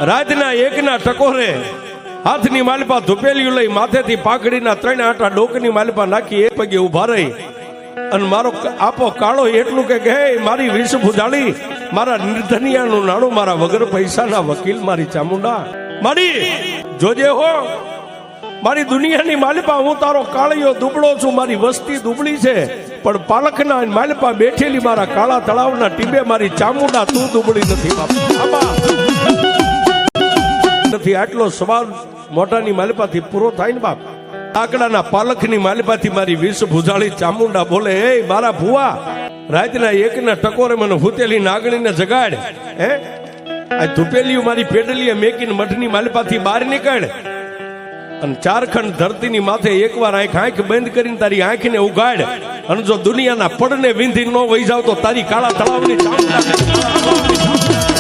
રાતના એકના ટકોરે હાથની માલપા ધુપેલિયું લઈ માથેથી પાઘડીના 3 આટા ડોકની માલપા નાખી એક પગે ઉભા રહી અને મારો આપો કાળો એટલું કે હે મારી વિષ ભુજાળી, મારા નિર્ધનિયાનું નાણું, મારા વગર પૈસાના વકીલ, મારી ચામુંડા મારી જોજે હો, મારી દુનિયાની માલપા હું તારો કાળિયો દુબળો છું, મારી વસ્તી દુબળી છે, પણ પાલખના માલપા બેઠેલી મારા કાળા તળાવના ટીબે મારી ચામુંડા તું દુબળી નથી બાપા નથી. આટલો સવાલ મોટાની માલપાથી પૂરો થાય ને બાપ. આકડાના પાલખની માલપાથી મારી વિષ ભુજાળી ચામુંડા બોલે, હે મારા ભુવા, રાતના એકના ટકોરે મને હુતેલી નાગણીને જગાડ. હે આ ધુપેલિયું મારી પેડલીએ મેકીને મઠની માલપાથી બહાર નીકળ અને 4 ખંડ ધરતીની માથે એકવાર આંખ બંધ કરીને તારી આંખને ઉગાડ અને જો દુનિયાના પડને વિંધી ન વહી જાવ તો તારી કાળા તળાવની ચામુંડા